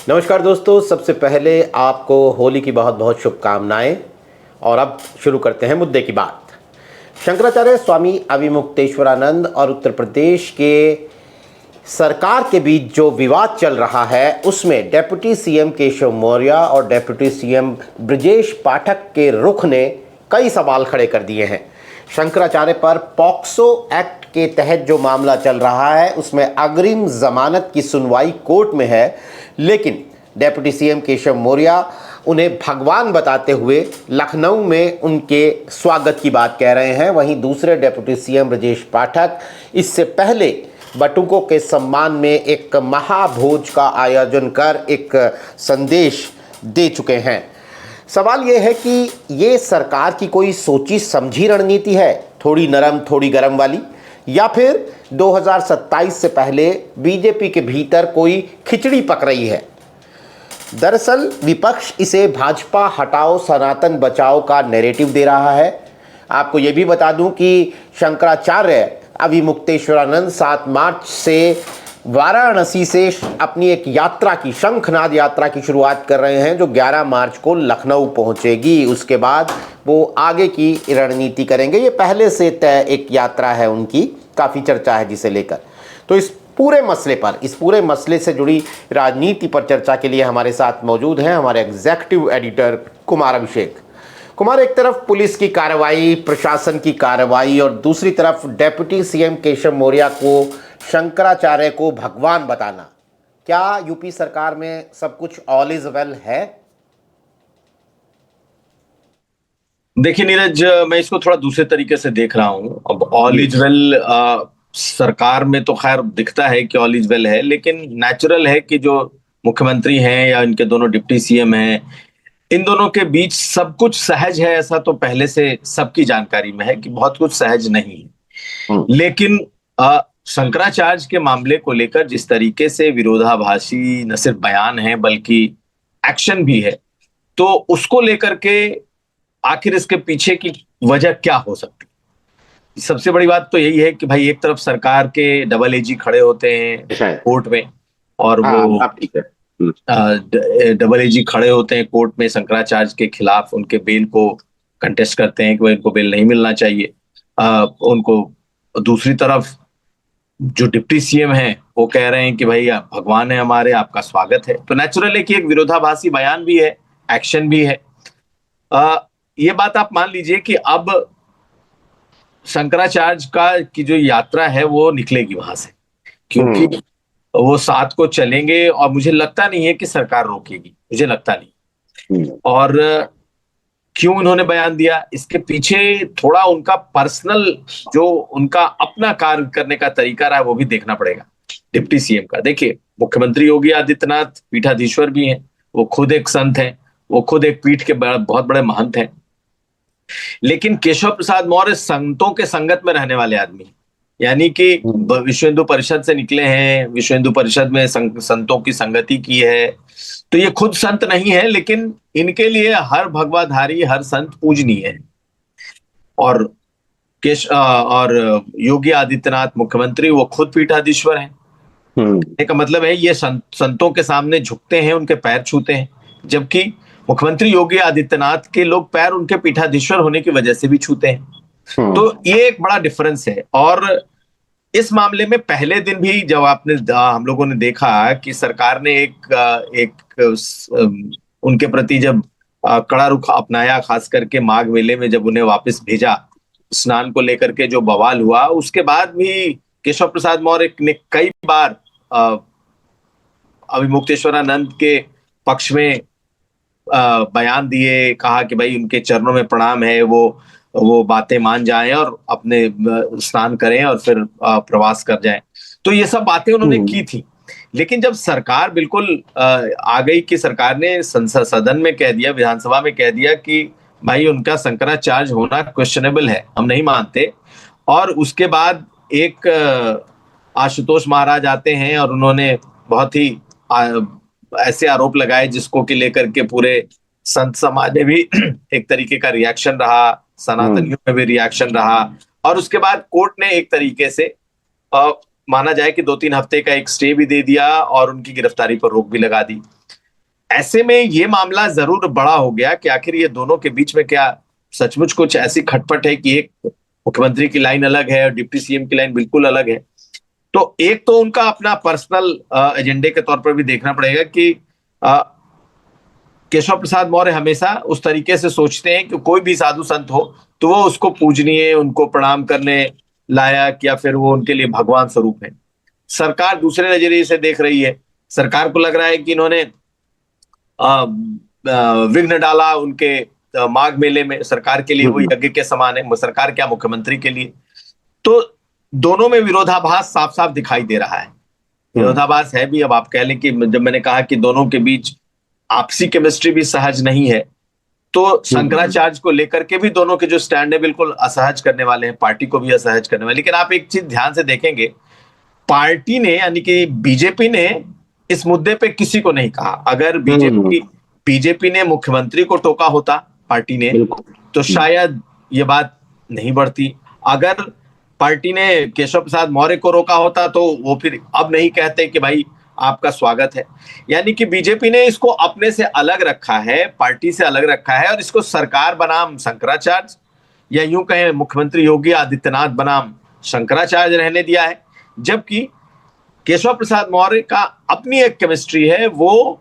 नमस्कार दोस्तों, सबसे पहले आपको होली की बहुत बहुत शुभकामनाएं। और अब शुरू करते हैं मुद्दे की बात। शंकराचार्य स्वामी अविमुक्तेश्वरानंद और उत्तर प्रदेश के सरकार के बीच जो विवाद चल रहा है उसमें डिप्टी सीएम केशव मौर्य और डिप्टी सीएम ब्रजेश पाठक के रुख ने कई सवाल खड़े कर दिए हैं। शंकराचार्य पर पॉक्सो एक्ट के तहत जो मामला चल रहा है उसमें अग्रिम जमानत की सुनवाई कोर्ट में है, लेकिन डिप्टी सीएम केशव मौर्य उन्हें भगवान बताते हुए लखनऊ में उनके स्वागत की बात कह रहे हैं। वहीं दूसरे डिप्टी सीएम ब्रजेश पाठक इससे पहले बटुकों के सम्मान में एक महाभोज का आयोजन कर एक संदेश दे चुके हैं। सवाल ये है कि ये सरकार की कोई सोची समझी रणनीति है, थोड़ी नरम थोड़ी गरम वाली, या फिर 2027 से पहले बीजेपी के भीतर कोई खिचड़ी पक रही है। दरअसल विपक्ष इसे भाजपा हटाओ सनातन बचाओ का नैरेटिव दे रहा है। आपको ये भी बता दूं कि शंकराचार्य अविमुक्तेश्वरानंद 7 मार्च से वाराणसी से अपनी एक यात्रा की, शंखनाद यात्रा की शुरुआत कर रहे हैं, जो 11 मार्च को लखनऊ पहुंचेगी। उसके बाद वो आगे की रणनीति करेंगे। ये पहले से तय एक यात्रा है उनकी, काफ़ी चर्चा है जिसे लेकर। तो इस पूरे मसले से जुड़ी राजनीति पर चर्चा के लिए हमारे साथ मौजूद हैं हमारे एग्जीक्यूटिव एडिटर कुमार अभिषेक। कुमार, एक तरफ पुलिस की कार्रवाई, प्रशासन की कार्रवाई और दूसरी तरफ डिप्टी सीएम केशव मौर्य को शंकराचार्य को भगवान बताना, क्या यूपी सरकार में सब कुछ ऑल इज वेल है? देखिए नीरज, मैं इसको थोड़ा दूसरे तरीके से देख रहा हूं। अब ऑल इज वेल सरकार में तो खैर दिखता है कि ऑल इज वेल है, लेकिन नेचुरल है कि जो मुख्यमंत्री हैं या इनके दोनों डिप्टी सीएम हैं, इन दोनों के बीच सब कुछ सहज है, ऐसा तो पहले से सबकी जानकारी में है कि बहुत कुछ सहज नहीं है। लेकिन शंकराचार्य के मामले को लेकर जिस तरीके से विरोधाभासी न सिर्फ बयान है बल्कि एक्शन भी है, तो उसको लेकर के आखिर इसके पीछे की वजह क्या हो सकती है? सबसे बड़ी बात तो यही है कि भाई एक तरफ सरकार के डबल एजी खड़े होते हैं कोर्ट में, और वो डबल एजी खड़े होते हैं कोर्ट में शंकराचार्य के खिलाफ, उनके बेल को कंटेस्ट करते हैं कि भाई उनको बेल नहीं मिलना चाहिए उनको। दूसरी तरफ जो डिप्टी सीएम है वो कह रहे हैं कि भाई आप भगवान है हमारे, आपका स्वागत है। तो नेचुरल है कि एक विरोधाभासी बयान भी है, एक्शन भी है। ये बात आप मान लीजिए कि अब शंकराचार्य की जो यात्रा है वो निकलेगी वहां से, क्योंकि वो 7 को चलेंगे और मुझे लगता नहीं है कि सरकार रोकेगी, मुझे लगता नहीं। और क्यों उन्होंने बयान दिया, इसके पीछे थोड़ा उनका पर्सनल, जो उनका अपना कार्य करने का तरीका रहा है वो भी देखना पड़ेगा डिप्टी सीएम का। देखिए, मुख्यमंत्री योगी आदित्यनाथ पीठाधीश्वर भी हैं, वो खुद एक संत हैं, वो खुद एक पीठ के बहुत बड़े महंत हैं। लेकिन केशव प्रसाद मौर्य संतों के संगत में रहने वाले आदमी, यानी कि विश्व हिंदू परिषद से निकले हैं, विश्व हिंदू परिषद में संतों की संगति की है। तो ये खुद संत नहीं है, लेकिन इनके लिए हर भगवाधारी, हर संत पूजनीय है। और योगी आदित्यनाथ मुख्यमंत्री वो खुद पीठाधीश्वर हैं। का मतलब है ये संतों के सामने झुकते हैं, उनके पैर छूते हैं, जबकि मुख्यमंत्री योगी आदित्यनाथ के लोग पैर उनके पीठाधीश्वर होने की वजह से भी छूते हैं। तो ये एक बड़ा डिफरेंस है। और इस मामले में पहले दिन भी जब हम लोगों ने देखा कि सरकार ने उनके प्रति जब कड़ा रुख अपनाया, खास करके माघ मेले में जब उन्हें वापस भेजा, स्नान को लेकर के जो बवाल हुआ, उसके बाद भी केशव प्रसाद मौर्य ने कई बार अविमुक्तेश्वरानंद के पक्ष में बयान दिए, कहा कि भाई उनके चरणों में प्रणाम है, वो बातें मान जाएं और अपने स्नान करें और फिर प्रवास कर जाएं। तो ये सब बातें उन्होंने की थी। लेकिन जब सरकार बिल्कुल आ गई कि सरकार ने सदन में कह दिया, विधानसभा में कह दिया कि भाई उनका शंकराचार्य होना क्वेश्चनेबल है, हम नहीं मानते। और उसके बाद एक आशुतोष महाराज आते हैं और उन्होंने बहुत ही ऐसे आरोप लगाए जिसको कि लेकर के पूरे संत समाज में भी एक तरीके का रिएक्शन रहा, सनातनियों में भी रिएक्शन रहा। और उसके बाद कोर्ट ने एक तरीके से माना जाए कि 2-3 हफ्ते का एक स्टे भी दे दिया और उनकी गिरफ्तारी पर रोक भी लगा दी। ऐसे में ये मामला जरूर बड़ा हो गया कि आखिर ये दोनों के बीच में क्या सचमुच कुछ ऐसी खटपट है कि एक मुख्यमंत्री की लाइन अलग है और डिप्टी सीएम की लाइन बिल्कुल अलग है। तो एक तो उनका अपना पर्सनल एजेंडे के तौर पर भी देखना पड़ेगा कि केशव प्रसाद मौर्य हमेशा उस तरीके से सोचते हैं कि कोई भी साधु संत हो तो वो उसको पूजनीय, उनको प्रणाम करने लायक या फिर वो उनके लिए भगवान स्वरूप है। सरकार दूसरे नजरिए से देख रही है। सरकार को लग रहा है कि इन्होंने विघ्न डाला उनके माघ मेले में, सरकार के लिए वो यज्ञ के समान है, सरकार क्या मुख्यमंत्री के लिए। तो दोनों में विरोधाभास साफ साफ दिखाई दे रहा है। विरोधाभास है भी। अब आप कह लें कि जब मैंने कहा कि दोनों के बीच आपसी केमिस्ट्री भी सहज नहीं है, तो शंकराचार्य को लेकर के भी दोनों के जो स्टैंड है बिल्कुल असहज करने वाले हैं, पार्टी को भी असहज करने वाले। लेकिन आप एक चीज ध्यान से देखेंगे, पार्टी ने यानी कि बीजेपी ने इस मुद्दे पे किसी को नहीं कहा। अगर बीजेपी ने मुख्यमंत्री को टोका होता पार्टी ने, तो शायद ये बात नहीं बढ़ती। अगर पार्टी ने केशव प्रसाद मौर्य को रोका होता तो वो फिर अब नहीं कहते कि भाई आपका स्वागत है। यानी कि बीजेपी ने इसको अपने से अलग रखा है, पार्टी से अलग रखा है, और इसको सरकार बनाम शंकराचार्य या यूं कहें मुख्यमंत्री योगी आदित्यनाथ बनाम शंकराचार्य रहने दिया है। जबकि केशव प्रसाद मौर्य का अपनी एक केमिस्ट्री है, वो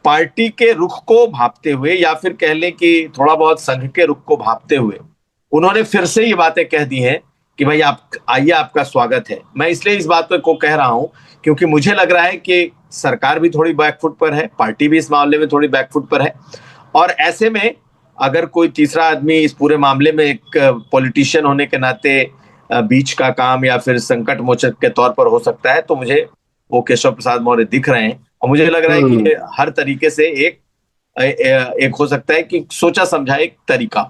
पार्टी के रुख को भांपते हुए या फिर कह लें कि थोड़ा बहुत संघ के रुख को भांपते हुए उन्होंने फिर से ये बातें कह दी हैं कि भाई आप आइए, आपका स्वागत है। मैं इसलिए इस बात को कह रहा हूं क्योंकि मुझे लग रहा है कि सरकार भी थोड़ी बैकफुट पर है, पार्टी भी इस मामले में थोड़ी बैकफुट पर है। और ऐसे में अगर कोई तीसरा आदमी इस पूरे मामले में एक पॉलिटिशियन होने के नाते बीच का काम या फिर संकट मोचक के तौर पर हो सकता है, तो मुझे वो केशव प्रसाद मौर्य दिख रहे हैं। और मुझे लग रहा है कि ये हर तरीके से एक हो सकता है कि सोचा समझा एक तरीका।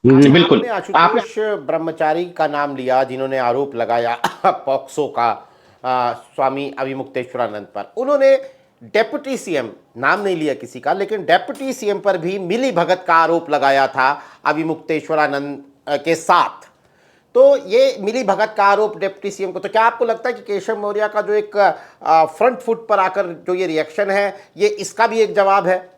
बिल्कुल। आशुतोष ब्रह्मचारी का नाम लिया जिन्होंने आरोप लगाया पॉक्सो का स्वामी अभिमुक्तेश्वरानंद पर। उन्होंने डेप्यूटी सीएम, नाम नहीं लिया किसी का, लेकिन डेप्यूटी सीएम पर भी मिली भगत का आरोप लगाया था अभिमुक्तेश्वरानंद के साथ। तो ये मिली भगत का आरोप डेप्यूटी सीएम को, तो क्या आपको लगता है कि केशव मौर्य का जो एक फ्रंट फुट पर आकर जो ये रिएक्शन है, ये इसका भी एक जवाब है?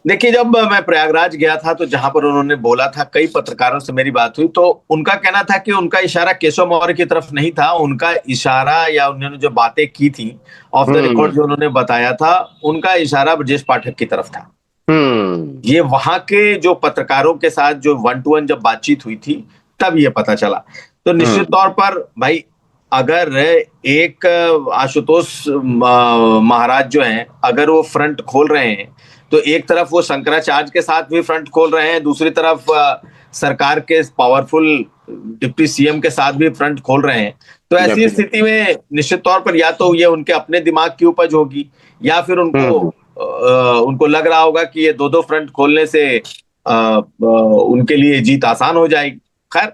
देखिए, जब मैं प्रयागराज गया था तो जहां पर उन्होंने बोला था, कई पत्रकारों से मेरी बात हुई, तो उनका कहना था कि उनका इशारा केशव मौर्य की तरफ नहीं था। उनका इशारा या उन्होंने जो बातें की थी ऑफ द रिकॉर्ड जो उन्होंने बताया था, उनका इशारा ब्रजेश पाठक की तरफ था। ये वहां के जो पत्रकारों के साथ जो 1-to-1 जब बातचीत हुई थी तब ये पता चला। तो निश्चित तौर पर भाई, अगर एक आशुतोष महाराज जो हैं, अगर वो फ्रंट खोल रहे हैं तो एक तरफ वो शंकराचार्य के साथ भी फ्रंट खोल रहे हैं, दूसरी तरफ सरकार के पावरफुल डिप्टी सीएम के साथ भी फ्रंट खोल रहे हैं। तो ऐसी स्थिति में निश्चित तौर पर या तो ये उनके अपने दिमाग की उपज होगी या फिर उनको लग रहा होगा कि ये दो फ्रंट खोलने से उनके लिए जीत आसान हो जाएगी। खैर,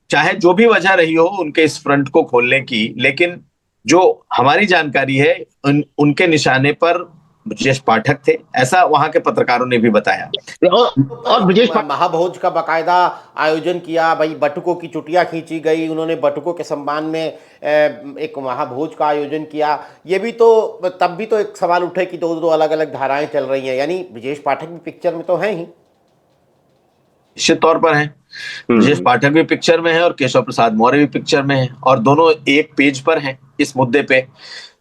चाहे जो भी वजह रही हो उनके इस फ्रंट को खोलने की, लेकिन जो हमारी जानकारी है उनके निशाने पर ब्रजेश पाठक थे, ऐसा वहां के पत्रकारों ने भी बताया। और ब्रजेश महाभोज का बाकायदा आयोजन किया, भाई बटुकों की चुटिया खींची गई, उन्होंने बटुकों के सम्मान में एक महाभोज का आयोजन किया। ये भी तो तब भी तो एक सवाल उठे कि दो अलग अलग धाराएं चल रही हैं, यानी ब्रजेश पाठक भी पिक्चर में तो हैं ही। निश्चित तौर पर है, ब्रजेश पाठक भी पिक्चर में है और केशव प्रसाद मौर्य भी पिक्चर में है, और दोनों एक पेज पर हैं इस मुद्दे पे।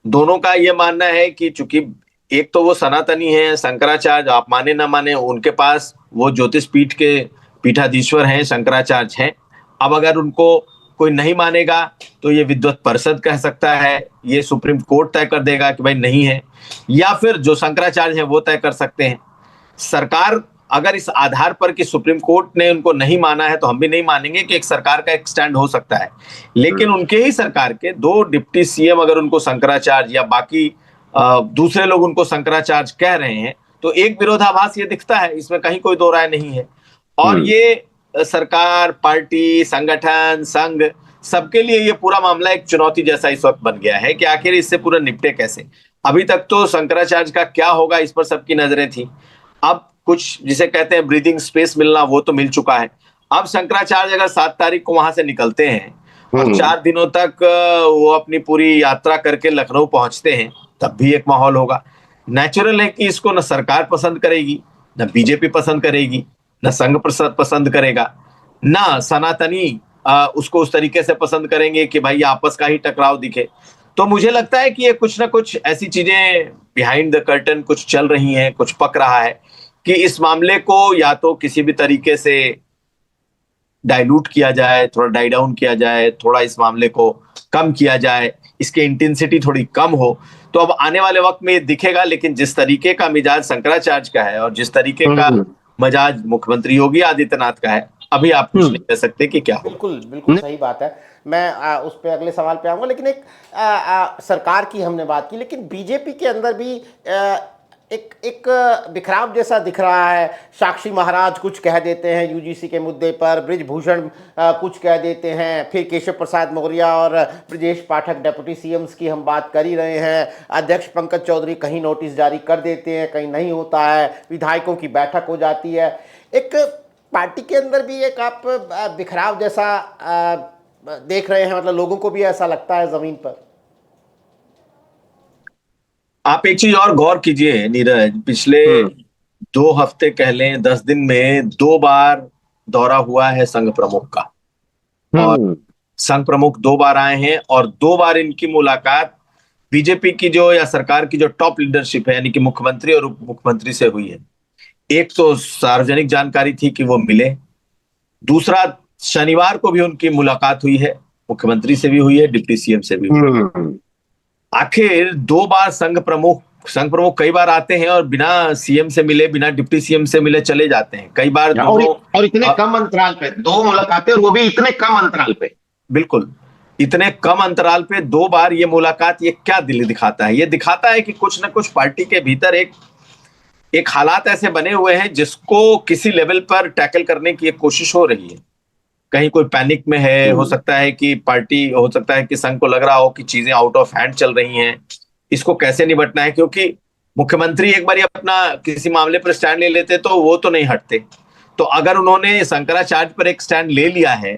दोनों का ये मानना है कि चूंकि एक तो वो सनातनी है, शंकराचार्य, आप माने ना माने, उनके पास वो ज्योतिष पीठ के पीठाधीश्वर हैं, शंकराचार्य हैं। अब अगर उनको कोई नहीं मानेगा तो ये विद्वत परिषद कह सकता है, ये सुप्रीम कोर्ट तय कर देगा कि भाई नहीं है, या फिर जो शंकराचार्य हैं वो तय कर सकते हैं। सरकार अगर इस आधार पर कि सुप्रीम कोर्ट ने उनको नहीं माना है तो हम भी नहीं मानेंगे, कि एक सरकार का एक स्टैंड हो सकता है। लेकिन उनके ही सरकार के 2 डिप्टी सीएम अगर उनको शंकराचार्य या बाकी दूसरे लोग उनको शंकराचार्य कह रहे हैं, तो एक विरोधाभास ये दिखता है, इसमें कहीं कोई दो राय नहीं है। और ये सरकार, पार्टी, संगठन, संघ, सबके लिए ये पूरा मामला एक चुनौती जैसा इस वक्त बन गया है कि आखिर इससे पूरा निपटे कैसे। अभी तक तो शंकराचार्य का क्या होगा इस पर सबकी नजरें थी। अब कुछ जिसे कहते हैं ब्रीदिंग स्पेस मिलना, वो तो मिल चुका है। अब शंकराचार्य अगर 7 तारीख को वहां से निकलते हैं और 4 दिनों तक वो अपनी पूरी यात्रा करके लखनऊ पहुंचते हैं, तब भी एक माहौल होगा। नेचुरल है कि इसको न सरकार पसंद करेगी, न बीजेपी पसंद करेगी, न संघ पसंद करेगा, न सनातनी उसको उस तरीके से पसंद करेंगे कि भाई आपस का ही टकराव दिखे। तो मुझे लगता है कि ये कुछ ना कुछ ऐसी चीजें बिहाइंड द कर्टन कुछ चल रही हैं, कुछ पक रहा है कि इस मामले को या तो किसी भी तरीके से डाइल्यूट किया जाए, थोड़ा डाई डाउन किया जाए, थोड़ा इस मामले को कम किया जाए, इसकी इंटेंसिटी थोड़ी कम हो। तो अब आने वाले वक्त में ये दिखेगा, लेकिन जिस तरीके का मिजाज शंकराचार्य का है और जिस तरीके का मिजाज मुख्यमंत्री योगी आदित्यनाथ का है, अभी आप कुछ नहीं कह सकते कि क्या हो। बिल्कुल बिल्कुल सही बात है। मैं उस पे अगले सवाल पे आऊंगा, लेकिन एक सरकार की हमने बात की, लेकिन बीजेपी के अंदर भी एक बिखराव जैसा दिख रहा है। साक्षी महाराज कुछ कह देते हैं यूजीसी के मुद्दे पर, बृजभूषण कुछ कह देते हैं, फिर केशव प्रसाद मौर्य और ब्रजेश पाठक डिप्टी सीएम्स की हम बात कर ही रहे हैं। अध्यक्ष पंकज चौधरी कहीं नोटिस जारी कर देते हैं, कहीं नहीं होता है, विधायकों की बैठक हो जाती है। एक पार्टी के अंदर भी एक आप बिखराव जैसा देख रहे हैं, मतलब लोगों को भी ऐसा लगता है जमीन पर। आप एक चीज और गौर कीजिए नीरज, पिछले 2 हफ्ते कह लें 10 दिन में 2 बार दौरा हुआ है संघ प्रमुख का, और संघ प्रमुख 2 बार आए हैं और 2 बार इनकी मुलाकात बीजेपी की जो या सरकार की जो टॉप लीडरशिप है, यानी कि मुख्यमंत्री और उप मुख्यमंत्री से हुई है। एक तो सार्वजनिक जानकारी थी कि वो मिले, दूसरा शनिवार को भी उनकी मुलाकात हुई है, मुख्यमंत्री से भी हुई है, डिप्टी सीएम से भी हुई है। आखिर 2 बार संघ प्रमुख कई बार आते हैं और बिना सीएम से मिले, बिना डिप्टी सीएम से मिले चले जाते हैं। कई बार और इतने कम अंतराल पे 2 मुलाकातें, और वो भी इतने कम अंतराल पे। बिल्कुल, इतने कम अंतराल पे 2 बार ये मुलाकात, ये क्या दिल दिखाता है? ये दिखाता है कि कुछ ना कुछ पार्टी के भीतर एक हालात ऐसे बने हुए हैं जिसको किसी लेवल पर टैकल करने की एक कोशिश हो रही है। कहीं कोई पैनिक में है, हो सकता है कि पार्टी, हो सकता है कि संघ को लग रहा हो कि चीजें आउट ऑफ हैंड चल रही हैं, इसको कैसे निपटना है, क्योंकि मुख्यमंत्री एक बार अपना किसी मामले पर स्टैंड ले लेते तो वो तो नहीं हटते। तो अगर उन्होंने शंकराचार्य पर एक स्टैंड ले लिया है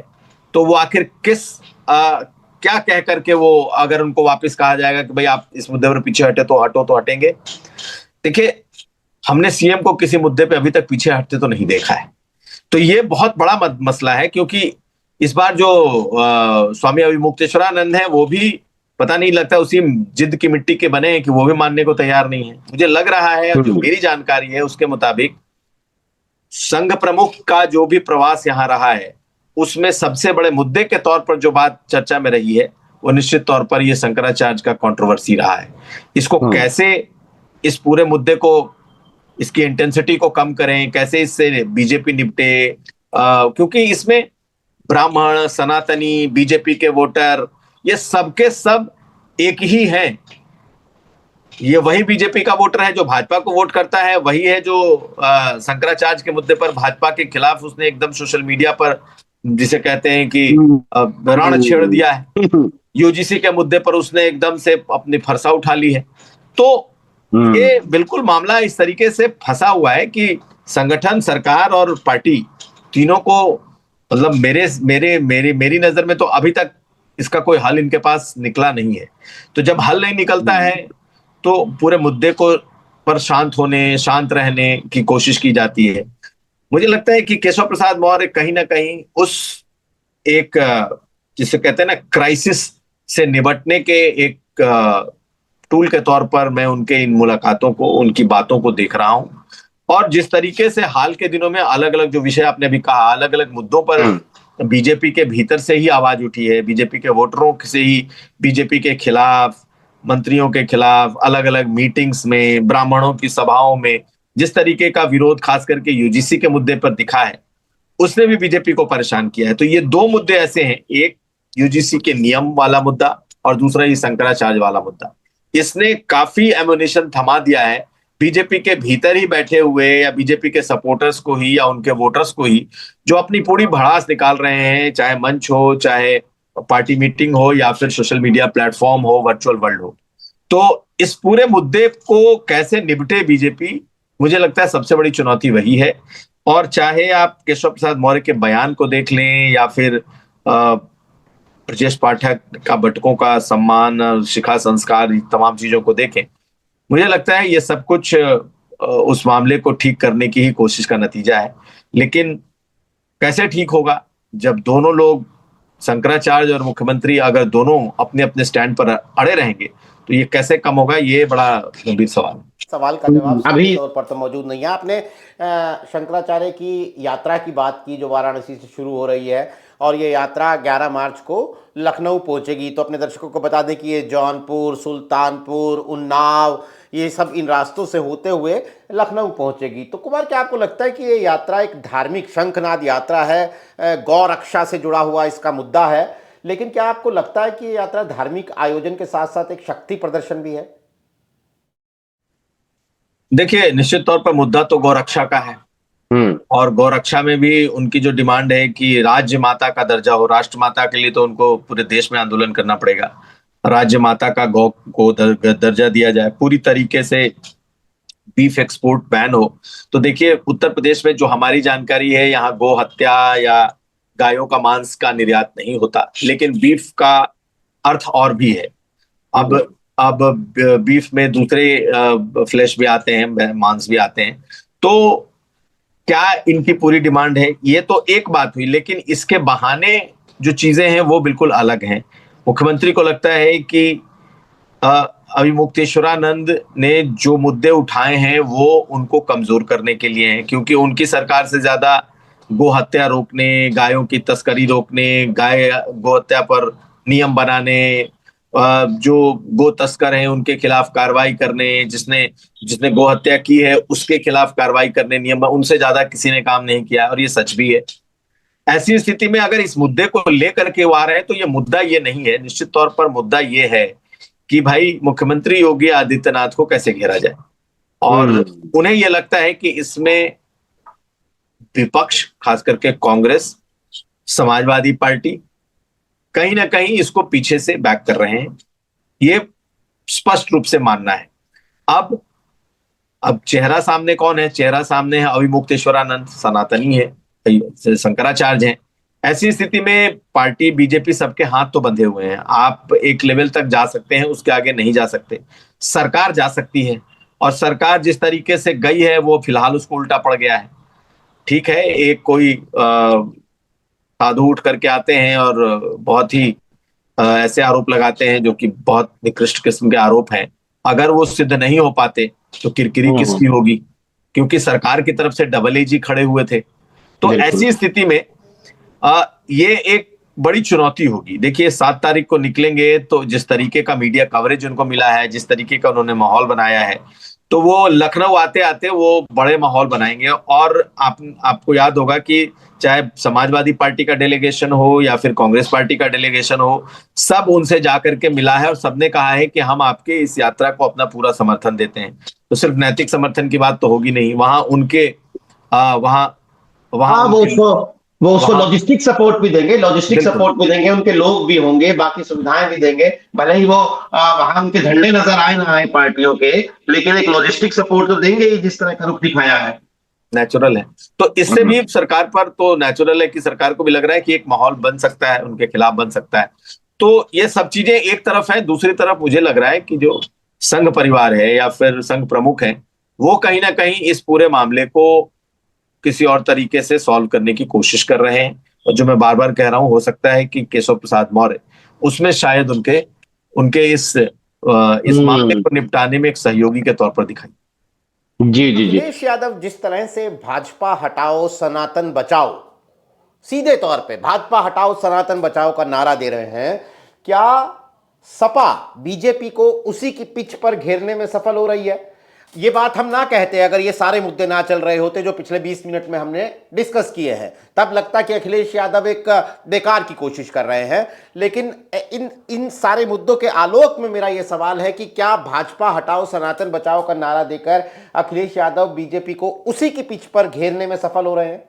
तो वो आखिर क्या कह करके वो, अगर उनको वापस कहा जाएगा कि भाई आप इस मुद्दे पर पीछे हटे तो हटो, तो हटेंगे? देखिए, हमने सीएम को किसी मुद्दे पे अभी तक पीछे हटते तो नहीं देखा है। तो ये बहुत बड़ा मसला है, क्योंकि इस बार जो स्वामी अविमुक्तेश्वरानंद है वो भी पता नहीं, लगता उसी जिद की मिट्टी के बने हैं कि वो भी मानने को तैयार नहीं है। मुझे लग रहा है, जो मेरी जानकारी है उसके मुताबिक, संघ प्रमुख का जो भी प्रवास यहां रहा है उसमें सबसे बड़े मुद्दे के तौर पर जो बात चर्चा में रही है वो निश्चित तौर पर ये शंकराचार्य का कंट्रोवर्सी रहा है। इसको कैसे, इस पूरे मुद्दे को, इसकी इंटेंसिटी को कम करें, कैसे इससे बीजेपी निपटे, क्योंकि इसमें ब्राह्मण, सनातनी, बीजेपी के वोटर, ये सबके सब एक ही हैं। ये वही बीजेपी का वोटर है जो भाजपा को वोट करता है, वही है जो शंकराचार्य के मुद्दे पर भाजपा के खिलाफ उसने एकदम सोशल मीडिया पर, जिसे कहते हैं कि रण छेड़ दिया है। यूजीसी के मुद्दे पर उसने एकदम से अपनी फरसा उठा ली है। तो ये बिल्कुल मामला इस तरीके से फंसा हुआ है कि संगठन, सरकार और पार्टी तीनों को, मतलब मेरी नजर में तो अभी तक इसका कोई हल इनके पास निकला नहीं है। तो जब हल नहीं निकलता है तो पूरे मुद्दे को पर शांत रहने की कोशिश की जाती है। मुझे लगता है कि केशव प्रसाद मौर्य कहीं ना कहीं उस एक, जिसे कहते हैं ना, क्राइसिस से निपटने के एक टूल के तौर पर मैं उनके इन मुलाकातों को, उनकी बातों को देख रहा हूं। और जिस तरीके से हाल के दिनों में अलग अलग जो विषय आपने भी कहा, अलग अलग मुद्दों पर बीजेपी के भीतर से ही आवाज उठी है, बीजेपी के वोटरों से ही, बीजेपी के खिलाफ, मंत्रियों के खिलाफ, अलग अलग मीटिंग्स में, ब्राह्मणों की सभाओं में जिस तरीके का विरोध खास करके यूजीसी के मुद्दे पर दिखा है, उसने भी बीजेपी को परेशान किया है। तो ये 2 मुद्दे ऐसे हैं, एक यूजीसी के नियम वाला मुद्दा और दूसरा ये शंकराचार्य वाला मुद्दा। इसने काफी एमुनेशन थमा दिया है बीजेपी के भीतर ही बैठे हुए, या बीजेपी के सपोर्टर्स को ही, या उनके वोटर्स को ही, जो अपनी पूरी भड़ास निकाल रहे हैं, चाहे मंच हो, चाहे पार्टी मीटिंग हो, या फिर सोशल मीडिया प्लेटफॉर्म हो, वर्चुअल वर्ल्ड हो। तो इस पूरे मुद्दे को कैसे निपटे बीजेपी, मुझे लगता है सबसे बड़ी चुनौती वही है। और चाहे आप केशव प्रसाद मौर्य के बयान को देख लें, या फिर ब्रजेश पाठक का बटुकों का सम्मान, शिखा संस्कार, तमाम चीजों को देखें, मुझे लगता है ये सब कुछ उस मामले को ठीक करने की ही कोशिश का नतीजा है। लेकिन कैसे ठीक होगा जब दोनों लोग, शंकराचार्य और मुख्यमंत्री, अगर दोनों अपने अपने स्टैंड पर अड़े रहेंगे तो ये कैसे कम होगा, ये बड़ा गंभीर सवाल है। सवाल का जवाब अभी साफ तौर पर तो मौजूद नहीं है। आपने शंकराचार्य की यात्रा की बात की जो वाराणसी से शुरू हो रही है, और ये यात्रा 11 मार्च को लखनऊ पहुंचेगी। तो अपने दर्शकों को बता दें कि ये जौनपुर, सुल्तानपुर, उन्नाव, ये सब इन रास्तों से होते हुए लखनऊ पहुंचेगी। तो कुमार, क्या आपको लगता है कि ये यात्रा एक धार्मिक शंखनाद यात्रा है, गौ रक्षा से जुड़ा हुआ इसका मुद्दा है, लेकिन क्या आपको लगता है कि ये यात्रा धार्मिक आयोजन के साथ साथ एक शक्ति प्रदर्शन भी है? देखिए, निश्चित तौर पर मुद्दा तो गौरक्षा का है, और गौरक्षा में भी उनकी जो डिमांड है कि राज्य माता का दर्जा हो। राष्ट्र माता के लिए तो उनको पूरे देश में आंदोलन करना पड़ेगा। राज्य माता का गौ को दर्जा दिया जाए, पूरी तरीके से बीफ एक्सपोर्ट बैन हो। तो देखिए, उत्तर प्रदेश में जो हमारी जानकारी है, यहाँ गौ हत्या या गायों का मांस का निर्यात नहीं होता, लेकिन बीफ का अर्थ और भी है। अब बीफ में दूसरे फ्लैश भी आते हैं, मांस भी आते हैं। तो क्या इनकी पूरी डिमांड है, ये तो एक बात हुई, लेकिन इसके बहाने जो चीजें हैं वो बिल्कुल अलग हैं। मुख्यमंत्री को लगता है कि अविमुक्तेश्वरानंद ने जो मुद्दे उठाए हैं वो उनको कमजोर करने के लिए हैं, क्योंकि उनकी सरकार से ज्यादा गो हत्या रोकने, गायों की तस्करी रोकने, गो हत्या पर नियम बनाने, जो गो तस्कर हैं उनके खिलाफ कार्रवाई करने, जिसने जिसने गो हत्या की है उसके खिलाफ कार्रवाई करने, नियम, उनसे ज्यादा किसी ने काम नहीं किया, और ये सच भी है। ऐसी स्थिति में अगर इस मुद्दे को लेकर के वो आ रहे हैं तो ये मुद्दा ये नहीं है। निश्चित तौर पर मुद्दा ये है कि भाई मुख्यमंत्री योगी आदित्यनाथ को कैसे घेरा जाए, और उन्हें यह लगता है कि इसमें विपक्ष, खास करके कांग्रेस, समाजवादी पार्टी, कहीं ना कहीं इसको पीछे से बैक कर रहे हैं। ये स्पष्ट रूप से मानना है। अब चेहरा सामने कौन है? चेहरा सामने है अविमुक्तेश्वरानंद, सनातनी है, शंकराचार्य हैं। ऐसी स्थिति में पार्टी, बीजेपी, सबके हाथ तो बंधे हुए हैं। आप एक लेवल तक जा सकते हैं, उसके आगे नहीं जा सकते। सरकार जा सकती है, और सरकार जिस तरीके से गई है वो फिलहाल उसको उल्टा पड़ गया है। ठीक है, एक कोई साधु उठ करके आते हैं और बहुत ही ऐसे आरोप लगाते हैं जो कि बहुत निकृष्ट किस्म के आरोप हैं। अगर वो सिद्ध नहीं हो पाते तो किरकिरी किसकी होगी, क्योंकि सरकार की तरफ से डबल एजी खड़े हुए थे। तो ऐसी स्थिति में ये एक बड़ी चुनौती होगी। देखिए, 7 तारीख को निकलेंगे तो जिस तरीके का मीडिया कवरेज उनको मिला है, जिस तरीके का उन्होंने माहौल बनाया है, तो वो लखनऊ आते आते वो बड़े माहौल बनाएंगे। और आपको याद होगा कि चाहे समाजवादी पार्टी का डेलीगेशन हो या फिर कांग्रेस पार्टी का डेलीगेशन हो, सब उनसे जाकर के मिला है और सबने कहा है कि हम आपके इस यात्रा को अपना पूरा समर्थन देते हैं। तो सिर्फ नैतिक समर्थन की बात तो होगी नहीं, वहां उनके वो उसको लॉजिस्टिक सपोर्ट भी देंगे, उनके लोग भी होंगे, बाकी सुविधाएं भी देंगे। भले ही वो वहां उनके झंडे नजर आए ना आए पार्टियों के, लेकिन एक लॉजिस्टिक सपोर्ट तो देंगे ही, जिस तरह का रुख दिखाया है। नेचुरल है। तो इससे भी सरकार पर तो नेचुरल है कि सरकार को भी लग रहा है कि एक माहौल बन सकता है, उनके खिलाफ बन सकता है। तो ये सब चीजें एक तरफ है। दूसरी तरफ मुझे लग रहा है कि जो संघ परिवार है या फिर संघ प्रमुख है, वो कहीं ना कहीं इस पूरे मामले को किसी और तरीके से सॉल्व करने की कोशिश कर रहे हैं। और जो मैं बार बार कह रहा हूं, हो सकता है कि केशव प्रसाद मौर्य उसमें शायद उनके इस मामले को निपटाने में एक सहयोगी के तौर पर दिखाई। जी। अखिलेश यादव जिस तरह से भाजपा हटाओ सनातन बचाओ, सीधे तौर पे भाजपा हटाओ सनातन बचाओ का नारा दे रहे हैं, क्या सपा बीजेपी को उसी की पिच पर घेरने में सफल हो रही है? ये बात हम ना कहते अगर ये सारे मुद्दे ना चल रहे होते जो पिछले 20 मिनट में हमने डिस्कस किए हैं, तब लगता कि अखिलेश यादव एक बेकार की कोशिश कर रहे हैं। लेकिन इन सारे मुद्दों के आलोक में मेरा ये सवाल है कि क्या भाजपा हटाओ सनातन बचाओ का नारा देकर अखिलेश यादव बीजेपी को उसी की पिच पर घेरने में सफल हो रहे हैं?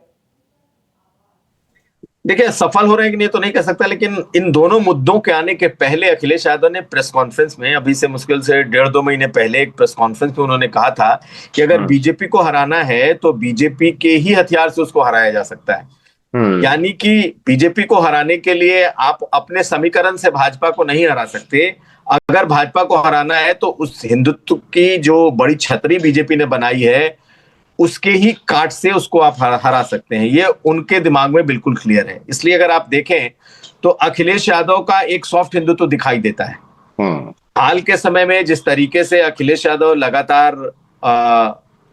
देखिए, सफल हो रहे हैं कि नहीं तो नहीं कह सकता, लेकिन इन दोनों मुद्दों के आने के पहले अखिलेश यादव ने प्रेस कॉन्फ्रेंस में, अभी से मुश्किल से 1.5-2 महीने पहले एक प्रेस कॉन्फ्रेंस में उन्होंने कहा था कि अगर बीजेपी को हराना है तो बीजेपी के ही हथियार से उसको हराया जा सकता है। यानी कि बीजेपी को हराने के लिए आप अपने समीकरण से भाजपा को नहीं हरा सकते, अगर भाजपा को हराना है तो उस हिंदुत्व की जो बड़ी छतरी बीजेपी ने बनाई है उसके ही काट से उसको आप हरा सकते हैं, ये उनके दिमाग में बिल्कुल क्लियर है। इसलिए अगर आप देखें तो अखिलेश यादव का एक सॉफ्ट हिंदुत्व दिखाई देता है। हाल के समय में जिस तरीके से अखिलेश यादव लगातार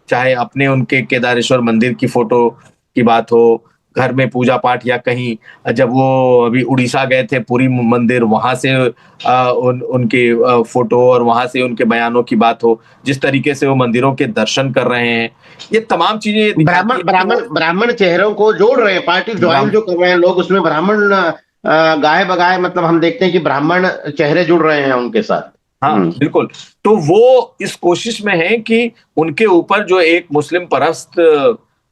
चाहे अपने उनके केदारेश्वर मंदिर की फोटो की बात हो, घर में पूजा पाठ, या कहीं जब वो अभी उड़ीसा गए थे पुरी मंदिर, वहां से उनके फोटो और वहां से उनके बयानों की बात हो, जिस तरीके से वो मंदिरों के दर्शन कर रहे हैं, ये तमाम चीजें ब्राह्मण चेहरों को जोड़ रहे हैं, पार्टी ज्वाइन जो कर रहे हैं लोग, उसमें ब्राह्मण गाए बगाए, मतलब हम देखते हैं कि ब्राह्मण चेहरे जुड़ रहे हैं उनके साथ। हाँ बिल्कुल। तो वो इस कोशिश में है कि उनके ऊपर जो एक मुस्लिम परस्त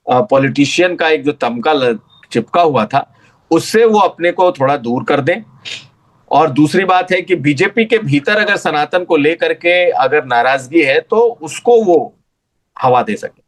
पॉलिटिशियन का एक जो तमगा चिपका हुआ था, उससे वो अपने को थोड़ा दूर कर दें। और दूसरी बात है कि बीजेपी के भीतर अगर सनातन को लेकर के अगर नाराजगी है तो उसको वो हवा दे सके,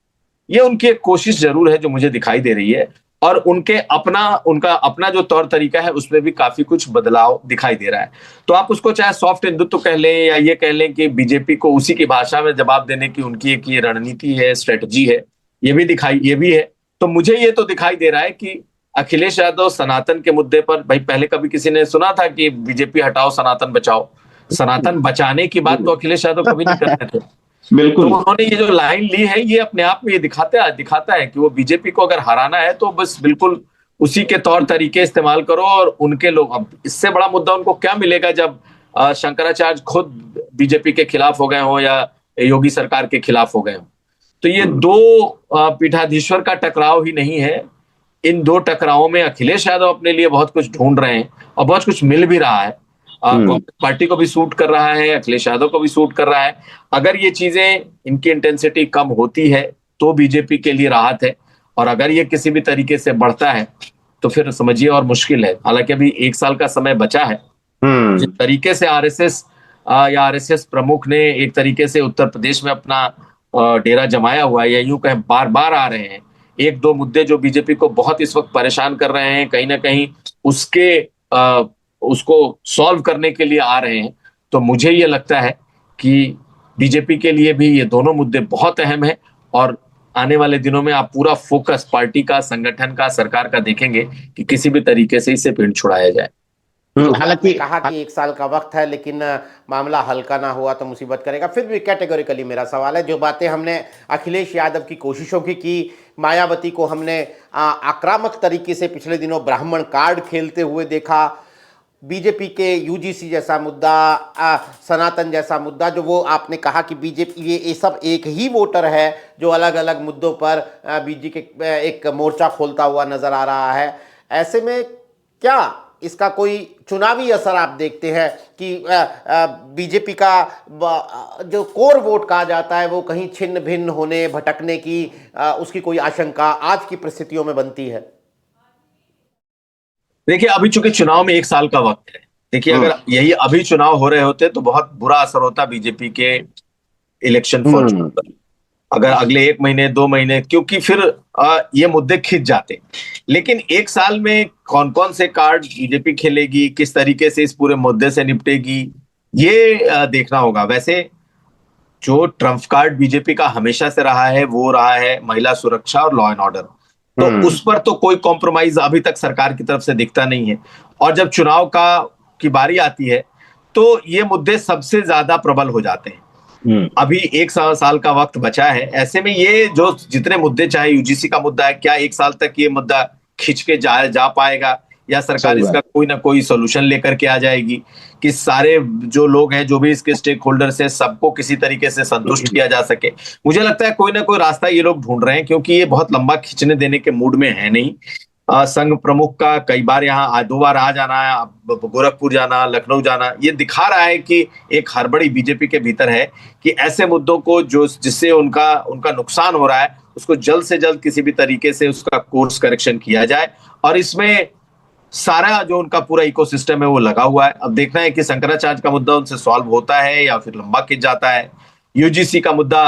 ये उनकी एक कोशिश जरूर है जो मुझे दिखाई दे रही है। और उनका अपना जो तौर तरीका है उसमें भी काफी कुछ बदलाव दिखाई दे रहा है। तो आप उसको चाहे सॉफ्ट हिंदुत्व कह लें या ये कह लें कि बीजेपी को उसी की भाषा में जवाब देने की उनकी एक ये रणनीति है, स्ट्रेटजी है, ये भी है। तो मुझे ये तो दिखाई दे रहा है कि अखिलेश यादव सनातन के मुद्दे पर, भाई पहले कभी किसी ने सुना था कि बीजेपी हटाओ सनातन बचाओ? सनातन बचाने की बात तो अखिलेश यादव कभी नहीं कर रहे थे। बिल्कुल। तो उन्होंने ये जो लाइन ली है ये अपने आप में ये दिखाता है कि वो बीजेपी को अगर हराना है तो बस बिल्कुल उसी के तौर तरीके इस्तेमाल करो। और उनके लोग, अब इससे बड़ा मुद्दा उनको क्या मिलेगा जब शंकराचार्य खुद बीजेपी के खिलाफ हो गए हो या योगी सरकार के खिलाफ हो गए हो। तो ये दो पीठाधीश्वर का टकराव ही नहीं है, इन दो टकरावों में अखिलेश यादव अपने लिए बहुत कुछ ढूंढ रहे हैं और बहुत कुछ मिल भी रहा है। कांग्रेस पार्टी को भी सूट कर रहा है, अखिलेश यादव को भी सूट कर रहा है। अगर ये चीजें, इनकी इंटेंसिटी कम होती है तो बीजेपी के लिए राहत है, और अगर ये किसी भी तरीके से बढ़ता है तो फिर समझिए और मुश्किल है। हालांकि अभी 1 साल का समय बचा है। जिस तरीके से आरएसएस या आरएसएस प्रमुख ने एक तरीके से उत्तर प्रदेश में अपना डेरा जमाया हुआ है, या यूं कहें बार बार आ रहे हैं, 1-2 मुद्दे जो बीजेपी को बहुत इस वक्त परेशान कर रहे हैं, कहीं ना कहीं उसको सॉल्व करने के लिए आ रहे हैं। तो मुझे ये लगता है कि बीजेपी के लिए भी ये दोनों मुद्दे बहुत अहम है, और आने वाले दिनों में आप पूरा फोकस पार्टी का, संगठन का, सरकार का देखेंगे कि किसी भी तरीके से इसे भीड़ छुड़ाया जाए। हालांकि कहा कि 1 साल का वक्त है, लेकिन मामला हल्का ना हुआ तो मुसीबत करेगा। फिर भी कैटेगोरिकली मेरा सवाल है, जो बातें हमने अखिलेश यादव की कोशिशों की मायावती को हमने आक्रामक तरीके से पिछले दिनों ब्राह्मण कार्ड खेलते हुए देखा, बीजेपी के यूजीसी जैसा मुद्दा, सनातन जैसा मुद्दा, जो वो आपने कहा कि बीजेपी ये सब एक ही वोटर है जो अलग अलग मुद्दों पर बीजेपी के एक मोर्चा खोलता हुआ नजर आ रहा है। ऐसे में क्या इसका कोई चुनावी असर आप देखते हैं कि बीजेपी का जो कोर वोट कहा जाता है वो कहीं छिन्न भिन्न होने, भटकने की उसकी कोई आशंका आज की परिस्थितियों में बनती है? देखिए, अभी चूंकि चुनाव में 1 साल का वक्त है, देखिए अगर यही अभी चुनाव हो रहे होते तो बहुत बुरा असर होता बीजेपी के इलेक्शन फॉर्चून पर। अगर अगले 1 महीने 2 महीने, क्योंकि फिर ये मुद्दे खिंच जाते। लेकिन 1 साल में कौन कौन से कार्ड बीजेपी खेलेगी, किस तरीके से इस पूरे मुद्दे से निपटेगी, ये देखना होगा। वैसे जो ट्रम्प कार्ड बीजेपी का हमेशा से रहा है वो रहा है महिला सुरक्षा और लॉ एंड ऑर्डर। तो उस पर तो कोई कॉम्प्रोमाइज अभी तक सरकार की तरफ से दिखता नहीं है। और जब चुनाव की बारी आती है तो ये मुद्दे सबसे ज्यादा प्रबल हो जाते हैं। अभी 1 साल का वक्त बचा है, ऐसे में ये जो जितने मुद्दे, चाहे यूजीसी का मुद्दा है, क्या 1 साल तक ये मुद्दा खिंच के जा पाएगा, या सरकार इसका कोई ना कोई सोल्यूशन लेकर के आ जाएगी कि सारे जो लोग हैं, जो भी इसके स्टेक होल्डर्स हैं, सबको किसी तरीके से संतुष्ट किया जा सके। मुझे लगता है कोई ना कोई रास्ता ये लोग ढूंढ रहे हैं, क्योंकि ये बहुत लंबा खींचने देने के मूड में है नहीं। संघ प्रमुख का कई बार यहाँ 2 बार आ जाना, गोरखपुर जाना, लखनऊ जाना, ये दिखा रहा है कि एक हड़बड़ी बीजेपी के भीतर है कि ऐसे मुद्दों को जिससे उनका नुकसान हो रहा है उसको जल्द से जल्द किसी भी तरीके से उसका कोर्स करेक्शन किया जाए। और इसमें सारा जो उनका पूरा इकोसिस्टम है वो लगा हुआ है। अब देखना है कि शंकराचार्य का मुद्दा उनसे सॉल्व होता है या फिर लंबा खिंच जाता है। यूजीसी का मुद्दा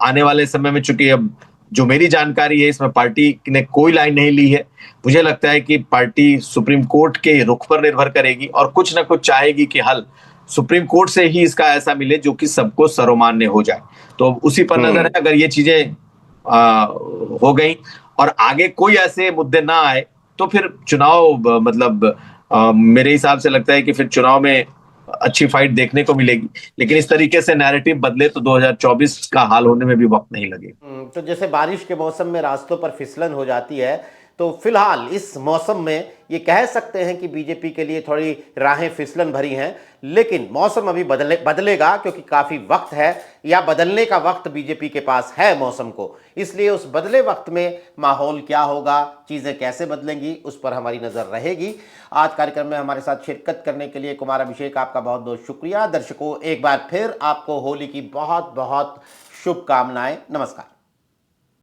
आने वाले समय में, चूंकि अब जो मेरी जानकारी है इसमें पार्टी ने कोई लाइन नहीं ली है, मुझे लगता है कि पार्टी सुप्रीम कोर्ट के रुख पर निर्भर करेगी और कुछ ना कुछ चाहेगी कि हल सुप्रीम कोर्ट से ही इसका ऐसा मिले जो कि सबको सर्वमान्य हो जाए। तो उसी पर नजर है, अगर ये चीजें हो गई और आगे कोई ऐसे मुद्दे ना आए तो फिर चुनाव मतलब मेरे हिसाब से लगता है कि फिर चुनाव में अच्छी फाइट देखने को मिलेगी। लेकिन इस तरीके से नैरेटिव बदले तो 2024 का हाल होने में भी वक्त नहीं लगेगा। तो जैसे बारिश के मौसम में रास्तों पर फिसलन हो जाती है, तो फिलहाल इस मौसम में ये कह सकते हैं कि बीजेपी के लिए थोड़ी राहें फिसलन भरी हैं, लेकिन मौसम अभी बदलेगा क्योंकि काफ़ी वक्त है, या बदलने का वक्त बीजेपी के पास है मौसम को। इसलिए उस बदले वक्त में माहौल क्या होगा, चीज़ें कैसे बदलेंगी, उस पर हमारी नज़र रहेगी। आज कार्यक्रम में हमारे साथ शिरकत करने के लिए कुमार अभिषेक, आपका बहुत बहुत शुक्रिया। दर्शकों, एक बार फिर आपको होली की बहुत बहुत शुभकामनाएं। नमस्कार।